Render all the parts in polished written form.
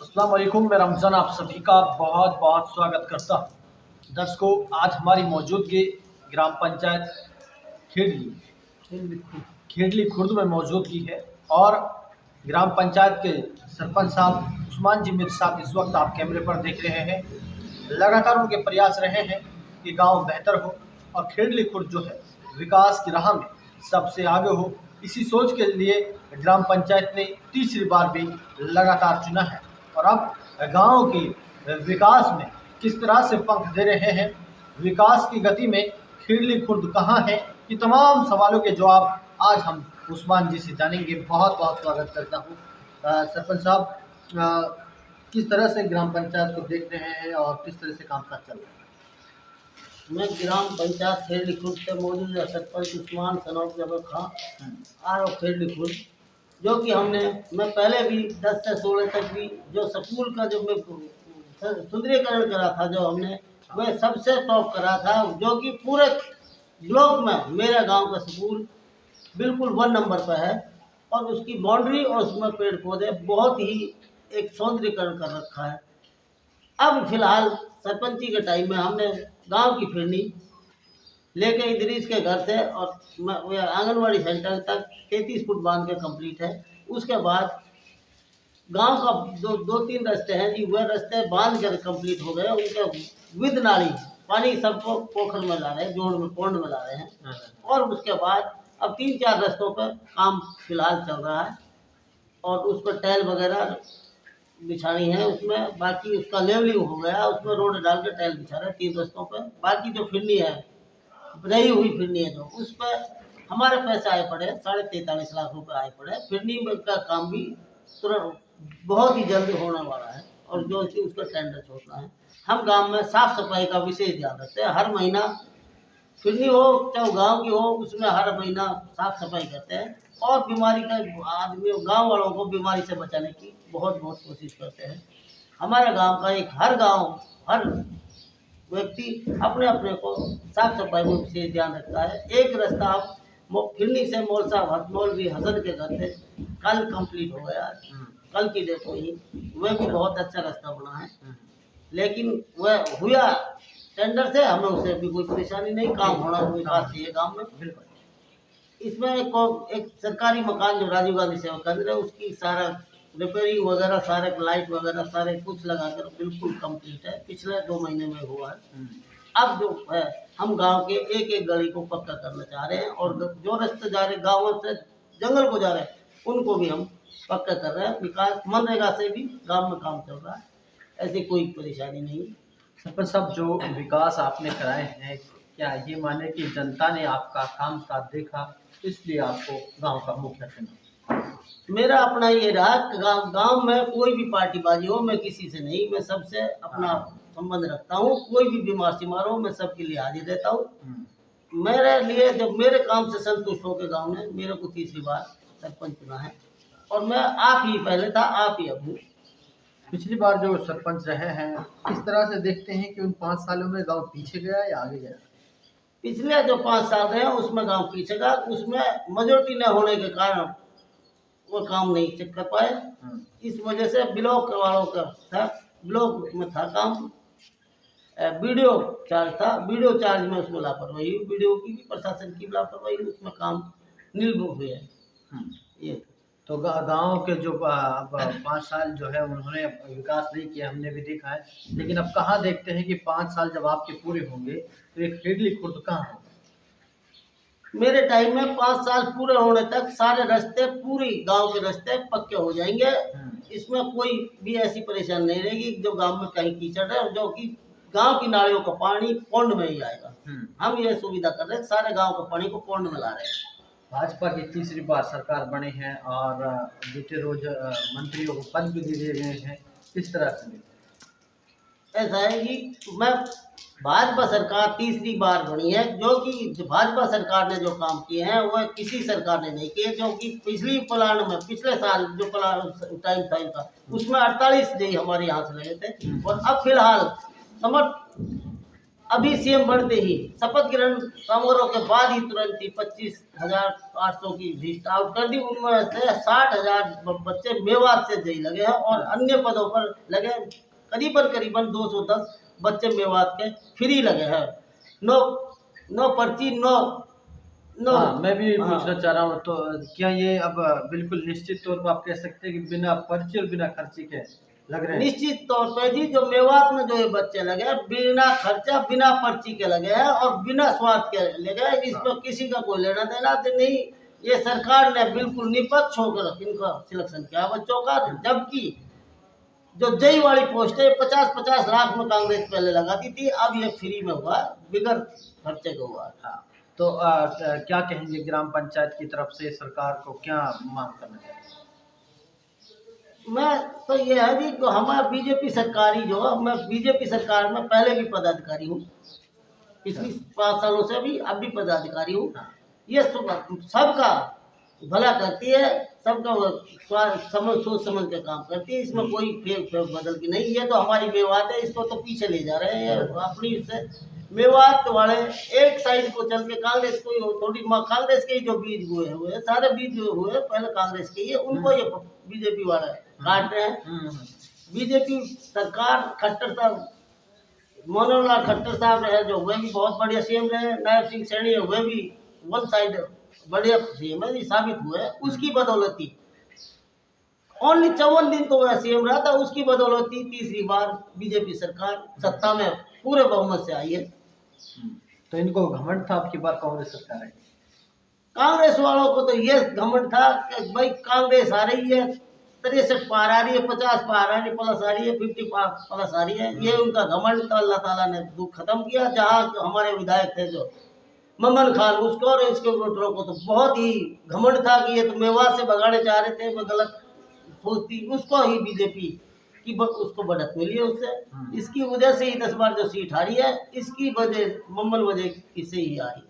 अस्सलाम वालेकुम। मैं रमज़ान आप सभी का बहुत बहुत स्वागत करता हूँ। दर्शकों, आज हमारी मौजूदगी ग्राम पंचायत खेडली खुर्द में मौजूदगी है और ग्राम पंचायत के सरपंच साहब उस्मान जी मिर्ज़ा साहब इस वक्त आप कैमरे पर देख रहे हैं। लगातार उनके प्रयास रहे हैं कि गांव बेहतर हो और खेडली खुर्द जो है विकास की राह में सबसे आगे हो। इसी सोच के लिए ग्राम पंचायत ने तीसरी बार भी लगातार चुना है और अब गांव की विकास में किस तरह से पंख दे रहे हैं, विकास की गति में खेडली खुर्द कहाँ है, ये तमाम सवालों के जवाब आज हम उस्मान जी से जानेंगे। बहुत बहुत स्वागत करता हूँ। सरपंच साहब, किस तरह से ग्राम पंचायत को देख रहे हैं और किस तरह से कामकाज चल रहा है? मैं ग्राम पंचायत खेडली खुर्द से मौजूद सरपंच उस्मान सनौफ जबर खां आर खेडली खुर्द, जो कि मैं पहले भी 10 से 16 तक भी जो स्कूल का जो मैं सुंदरीकरण करा था, जो हमने वह सबसे टॉप करा था, जो कि पूरे ब्लॉक में मेरा गांव का स्कूल बिल्कुल 1 नंबर पर है और उसकी बाउंड्री और उसमें पेड़ पौधे बहुत ही एक सौंदर्यीकरण कर रखा है। अब फिलहाल सरपंची के टाइम में हमने गांव की फिरनी लेके इदरीस के घर से और आंगनवाड़ी सेंटर तक 33 फुट बांध के कंप्लीट है। उसके बाद गांव का दो तीन रास्ते हैं जी, वह रास्ते बांध कर कंप्लीट हो गए। उनके विद नाली पानी सबको पोखर में ला रहे हैं, जोड़ में पौंड में ला रहे हैं। और उसके बाद अब 3-4 रास्तों पर काम फिलहाल चल रहा है और उस पर टाइल वगैरह बिछानी है। उसमें बाकी उसका लेवलिंग हो गया, उसमें रोड डाल के टाइल बिछा रहे हैं 3 रास्तों पर। बाकी जो फिरनी है, रही हुई फिरनी है, जो उस पर हमारे पैसे आए पड़े 43.5 लाख रुपए आए पड़े। फिरनी का काम भी तुरंत बहुत ही जल्द होने वाला है और जो कि उसका टेंडर छोड़ना है। हम गांव में साफ सफाई का विशेष ध्यान रखते हैं। हर महीना फिरनी हो चाहे गांव की हो, उसमें हर महीना साफ सफाई करते हैं और बीमारी का आदमी गांव वालों को बीमारी से बचाने की बहुत कोशिश करते हैं। हमारे गांव का हर व्यक्ति अपने अपने को साफ सफाई में विशेष ध्यान रखता है। एक रास्ता फिरनी से मौलवी हसन के घर से कल कंप्लीट हो गया, कल की डेट हुई। वह भी बहुत अच्छा रास्ता बना है, लेकिन वह हुआ टेंडर से, हमें उसे भी कोई परेशानी नहीं। काम होना विकास चाहिए गाँव में। इसमें एक सरकारी मकान जो राजीव गांधी सेवा केंद्र है, उसकी सारा रिपेयरिंग वगैरह, सारे लाइट वगैरह सारे कुछ लगाकर बिल्कुल कंप्लीट है। पिछले 2 महीने में हुआ है। अब जो है हम गांव के एक गली को पक्का करना चाह रहे हैं और जो रास्ते जा रहे गाँव से जंगल को जा रहे हैं, उनको भी हम पक्का कर रहे हैं। विकास मनरेगा से भी गाँव में काम चल रहा है, ऐसी कोई परेशानी नहीं। सरपंच साहब, जो विकास आपने कराए हैं, क्या ये माने कि जनता ने आपका काम साथ देखा इसलिए आपको गांव का मुखिया चुना? मेरा अपना ये रहा, गांव में कोई भी पार्टीबाजी हो, मैं किसी से नहीं, मैं सबसे अपना संबंध रखता हूँ। कोई भी बीमार सिमार हो, मैं सबके लिए हाजिर रहता हूँ। मेरे लिए जब मेरे काम से संतुष्ट होकर गांव ने मेरे को तीसरी बार सरपंच चुना है और मैं आप ही पहले था, आप ही अब हूँ। पिछली बार जो सरपंच रहे हैं, किस तरह से देखते हैं कि उन 5 सालों में गांव पीछे गया या आगे गया? पिछले जो 5 साल रहे उसमें गांव पीछे गया। उसमें मेजोरिटी न होने के कारण वो काम नहीं कर पाए। इस वजह से ब्लॉक वालों का था, ब्लॉक में था काम, वीडियो चार्ज था, वीडियो चार्ज में उसमें लापरवाही, वीडियो की भी प्रशासन की लापरवाही, उसमें काम निर्भर हुए हैं। ये तो गांव के जो 5 साल जो है उन्होंने विकास नहीं किया, हमने भी देखा है। लेकिन अब कहाँ देखते हैं कि 5 साल जब आपके पूरे होंगे तो एक खेडली खुर्द कहाँ होगा? मेरे टाइम में 5 साल पूरे होने तक सारे रास्ते, पूरी गांव के रास्ते पक्के हो जाएंगे। इसमें कोई भी ऐसी परेशानी नहीं रहेगी जो गांव में कहीं कीचड़ है, जो कि गांव की नालियों का पानी पौंड में ही आएगा। हम ये सुविधा कर रहे हैं, सारे गांव का पानी को पौंड में ला रहे हैं। भाजपा की तीसरी बार सरकार बने हैं और बीते रोज मंत्रियों को पद भी दे गए हैं, किस तरह से? ऐसा है कि मैं भाजपा सरकार तीसरी बार बनी है, जो कि भाजपा सरकार ने जो काम किए हैं वह किसी सरकार ने नहीं किए। जो कि पिछली प्लान में, पिछले साल जो प्लान टाइम था उसमें 48 डे हमारे यहाँ से लगे थे और अब फिलहाल अभी सीएम बनते ही शपथ ग्रहण समारोह के बाद ही तुरंत ही 25,800 की लिस्ट आउट कर दी। उनमें से 60,000 बच्चे मेवात से जई लगे हैं और अन्य पदों पर लगे करीबन 210 बच्चे मेवात के फ्री लगे हैं। नो नो पर्ची नो नो। हाँ, मैं भी हाँ। पूछना चाह रहा हूँ, तो क्या ये अब बिल्कुल निश्चित तौर पर आप कह सकते हैं कि बिना पर्ची और बिना खर्ची के लग रहे हैं? निश्चित तौर पे जी, जो मेवात में जो ये बच्चे लगे हैं बिना खर्चा बिना पर्ची के लगे हैं और बिना स्वार्थ के लगे हैं। इसमें किसी का कोई लेना देना तो नहीं। ये सरकार ने बिल्कुल निष्पक्ष होकर इनका सिलेक्शन किया बच्चों का, जबकि जो जई वाली पोस्ट है 50-50 लाख में कांग्रेस पहले लगाती थी, अब ये फ्री में हुआ, बिगड़ खर्चे का हुआ। हाँ, तो क्या कहेंगे ग्राम पंचायत की तरफ से सरकार को क्या मांग करना चाहिए? मैं तो ये है जी, तो हमारा बीजेपी सरकार ही जो है, मैं बीजेपी सरकार में पहले भी पदाधिकारी हूँ, पिछली 5 सालों से भी अब भी पदाधिकारी हूँ। ये सबका भला करती है, सबका सोच समझ के काम करती है। इसमें कोई फेर बदल की नहीं। ये तो हमारी मेवात है, इसको तो पीछे ले जा रहे हैं अपनी से। मेवात वाले एक साइड को चल के कांग्रेस को थोड़ी कांग्रेस के ही जो बीज बोए हुए सारे बीज जो हुए पहले कांग्रेस के ही है, उनको ये बीजेपी वाले काट रहे हैं। बीजेपी सरकार खट्टर साहब, मनोहर लाल खट्टर साहब रहे जो, वे भी बहुत बढ़िया सीएम रहे। नायब सिंह सैनी है, वे भी वन साइड बढ़िया सीएम है, साबित हुए। उसकी बदौलती ओनली 54 दिन तो वह सीएम रहा था, उसकी बदौलती तीसरी बार बीजेपी सरकार सत्ता में पूरे बहुमत से आई है। तो इनको घमंड था आपकी बार कांग्रेस सरकार है? कांग्रेस वालों को तो ये घमंड था कि भाई कांग्रेस आ रही है, 63 पार आ रही है, 50 पार आ रही है, प्लस आ रही है, 50 प्लस आ रही है। ये उनका घमंड था। अल्लाह ताला ने दुख खत्म किया। जहाँ हमारे विधायक थे जो ममन खान, उसको और इसके वोटरों को तो बहुत ही घमंड था कि ये तो मेवात से भगाने चाह रहे थे, वो गलत सोचती। उसको ही बीजेपी की उसको बढ़त मिली है उससे। इसकी वजह से ही 10 बार जो सीट हारी है, इसकी वजह ममन वजह इससे ही हारी।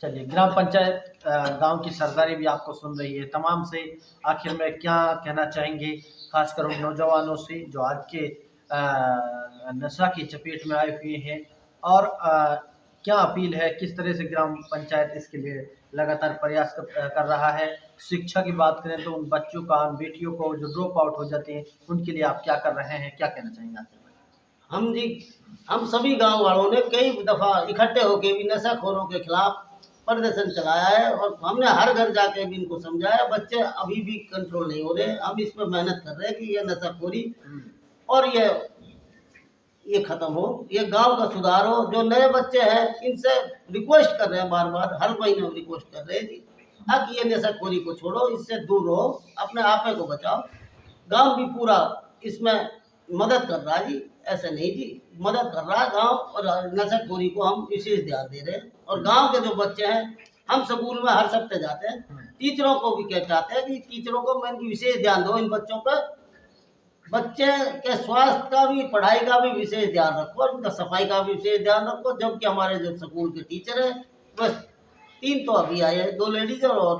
चलिए, ग्राम पंचायत गांव की सरदारी भी आपको सुन रही है। तमाम से आखिर में क्या कहना चाहेंगे, खासकर उन नौजवानों से जो आज के नशा की चपेट में आए हुए हैं, और क्या अपील है, किस तरह से ग्राम पंचायत इसके लिए लगातार प्रयास कर रहा है? शिक्षा की बात करें तो उन बच्चों का, उन बेटियों को जो ड्रॉप आउट हो जाते हैं, उनके लिए आप क्या कर रहे हैं, क्या कहना चाहेंगे आखिर में? हम सभी गांव वालों ने कई दफ़ा इकट्ठे होकर भी नशाखोरों के खिलाफ प्रदर्शन चलाया है और हमने हर घर जाके भी इनको समझाया। बच्चे अभी भी कंट्रोल नहीं हो रहे। हम इस पर मेहनत कर रहे हैं कि ये नशाखोरी और ये खत्म हो, ये गांव का सुधार हो। जो नए बच्चे हैं इनसे रिक्वेस्ट कर रहे हैं, बार बार हर महीने हम रिक्वेस्ट कर रहे हैं जी, कि ये नशाखोरी को छोड़ो, इससे दूर रहो, अपने आपे को बचाओ। गांव भी पूरा इसमें मदद कर रहा है जी, ऐसे नहीं जी, मदद कर रहा है गांव। और नशाखोरी को हम विशेष ध्यान दे रहे हैं। और गांव के जो बच्चे हैं, हम स्कूल में हर सप्ताह जाते हैं, टीचरों को भी कहते हैं कि टीचरों को मैं इनकी विशेष ध्यान दो, इन बच्चों पर, बच्चे के स्वास्थ्य का भी, पढ़ाई का भी विशेष ध्यान रखो और उनका सफाई का भी विशेष ध्यान रखो। जबकि हमारे जो स्कूल के टीचर हैं, बस 3 तो अभी आए हैं, 2 लेडीज और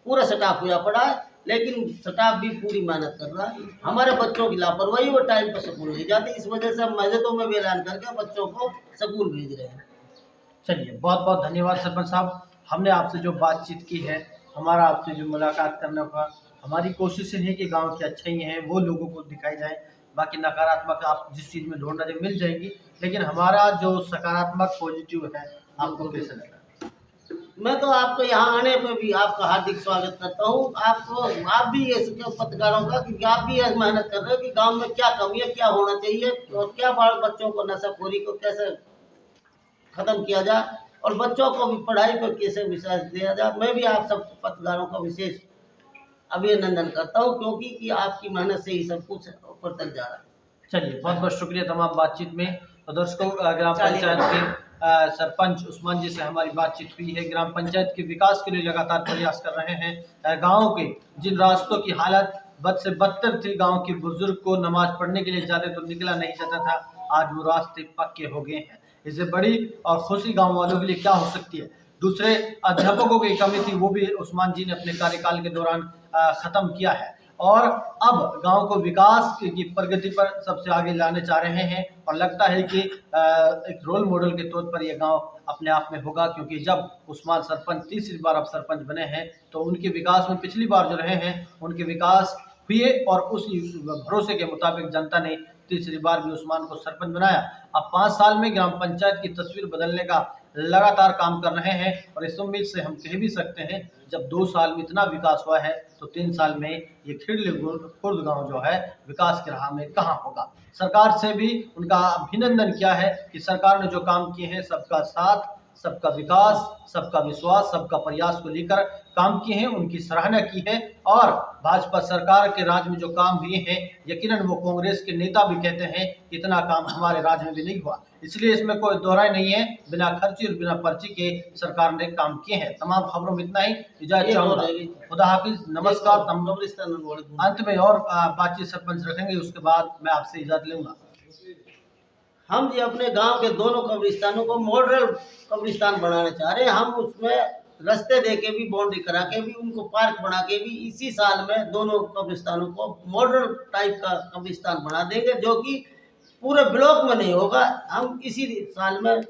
पूरा स्टाफ हुआ पड़ा है, लेकिन स्टाफ भी पूरी मेहनत कर रहा है। हमारे बच्चों की लापरवाही, वो टाइम पर स्कूल नहीं जाते, इस वजह से हम मस्जिदों में भी ऐलान करके बच्चों को स्कूल भेज रहे हैं। चलिए, बहुत बहुत धन्यवाद सरपंच साहब। हमने आपसे जो बातचीत की है, हमारा आपसे जो मुलाकात करने का, हमारी कोशिश है कि गांव की अच्छाई हैं वो लोगों को दिखाई जाए। बाकी नकारात्मक आप जिस चीज़ में ढूंढना चाहिए मिल जाएंगी, लेकिन हमारा जो सकारात्मक पॉजिटिव है, आपको कैसे लगा? मैं तो आपको यहाँ आने पे भी आपका हार्दिक स्वागत करता हूँ। आप भी ये पत्रकारों का कि आप भी ये मेहनत कर रहे हो कि गांव में क्या कमी है, क्या होना चाहिए और क्या बाल बच्चों को नशाखोरी को कैसे खत्म किया जाए और बच्चों को भी पढ़ाई पर कैसे विश्वास दिया जाए। मैं भी आप सब पत्रकारों का विशेष अभिनंदन करता हूँ, क्योंकि कि आपकी मेहनत से ही सब कुछ ऊपर तक जा रहा है। चलिए, बहुत बहुत शुक्रिया तमाम बातचीत में। तो दर्शकों, ग्राम पंचायत के सरपंच उस्मान जी से हमारी बातचीत हुई है। ग्राम पंचायत के विकास के लिए लगातार प्रयास कर रहे हैं। गाँव के जिन रास्तों की हालत बद से बदतर थी, गाँव के बुजुर्ग को नमाज पढ़ने के लिए जाते तो निकला नहीं जाता था, आज वो रास्ते पक्के हो गए हैं। इससे बड़ी और खुशी गाँव वालों के लिए क्या हो सकती है? दूसरे अध्यापकों की कमी थी, वो भी उस्मान जी ने अपने कार्यकाल के दौरान ख़त्म किया है। और अब गांव को विकास की प्रगति पर सबसे आगे लाने जा रहे हैं। और लगता है कि एक रोल मॉडल के तौर पर यह गांव अपने आप में होगा, क्योंकि जब उस्मान सरपंच तीसरी बार अब सरपंच बने हैं तो उनके विकास में पिछली बार जो रहे हैं उनके विकास हुए और उस भरोसे के मुताबिक जनता ने तीसरी बार भी उस्मान को सरपंच बनाया। अब 5 साल में ग्राम पंचायत की तस्वीर बदलने का लगातार काम कर रहे हैं और इस उम्मीद से हम कह भी सकते हैं जब 2 साल में इतना विकास हुआ है तो 3 साल में ये खेड़ली खुर्द गांव जो है विकास की राह में कहाँ होगा। सरकार से भी उनका अभिनंदन किया है कि सरकार ने जो काम किए हैं, सबका साथ, सबका विकास, सबका विश्वास, सबका प्रयास को लेकर काम किए हैं, उनकी सराहना की है। और भाजपा सरकार के राज में जो काम हुए हैं, यकीनन वो कांग्रेस के नेता भी कहते हैं इतना काम हमारे राज में भी नहीं हुआ, इसलिए इसमें कोई दोहराई नहीं है। बिना खर्ची और बिना पर्ची के सरकार ने काम किए हैं। तमाम खबरों में इतना ही, इजाजत चाहूँगा। खुदा हाफिज, नमस्कार। अंत में और बातचीत सरपंच रखेंगे, उसके बाद मैं आपसे इजाजत लूँगा। हम जी अपने गांव के दोनों कब्रिस्तानों को मॉडल कब्रिस्तान बनाना चाह रहे हैं। हम उसमें रास्ते दे के भी, बाउंड्री करा के भी, उनको पार्क बना के भी इसी साल में दोनों कब्रिस्तानों को मॉडल टाइप का कब्रिस्तान बना देंगे, जो कि पूरे ब्लॉक में नहीं होगा। हम इसी साल में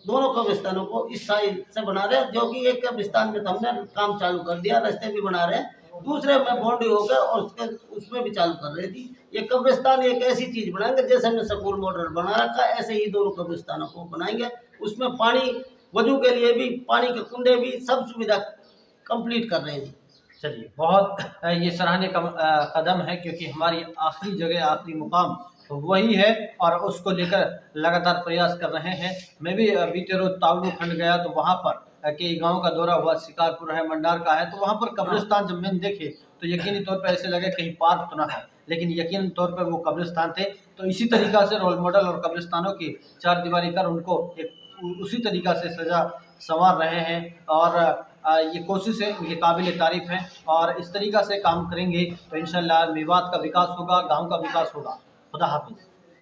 दोनों कब्रिस्तानों को इस साइड से बना रहे हैं, जो कि एक कब्रिस्तान में तो हमने काम चालू कर दिया, रास्ते भी बना रहे हैं, दूसरे में बाउंड्री हो गया और उसमें भी चालू कर रही थी। ये कब्रिस्तान एक ऐसी चीज बनाएंगे जैसे हमने स्कूल मॉडल बना रखा है, ऐसे ही दोनों कब्रिस्तानों को बनाएंगे। उसमें पानी, वजू के लिए भी पानी के कुंडे भी, सब सुविधा कंप्लीट कर रहे हैं। चलिए, बहुत ये सराहनीय कदम है, क्योंकि हमारी आखिरी जगह, आखिरी मुकाम वही है और उसको लेकर लगातार प्रयास कर रहे हैं। मैं भी बीते रोज तावलू खंड गया तो वहाँ पर कि गांव का दौरा हुआ, शिकारपुर है, मंडार का है, तो वहाँ पर कब्रिस्तान जब मैंने देखे तो यकीनी तौर पर ऐसे लगे कहीं पार्क तो ना है, लेकिन यकीनी तौर पर वो कब्रिस्तान थे। तो इसी तरीक़ा से रोल मॉडल और कब्रिस्तानों की चार दीवारी कर उनको एक उसी तरीक़ा से सजा संवार रहे हैं और ये कोशिश है, इनके काबिल तारीफ़ है और इस तरीक़ा से काम करेंगे तो इंशाल्लाह मेवात का विकास होगा, गाँव का विकास होगा। खुदा हाफिज़।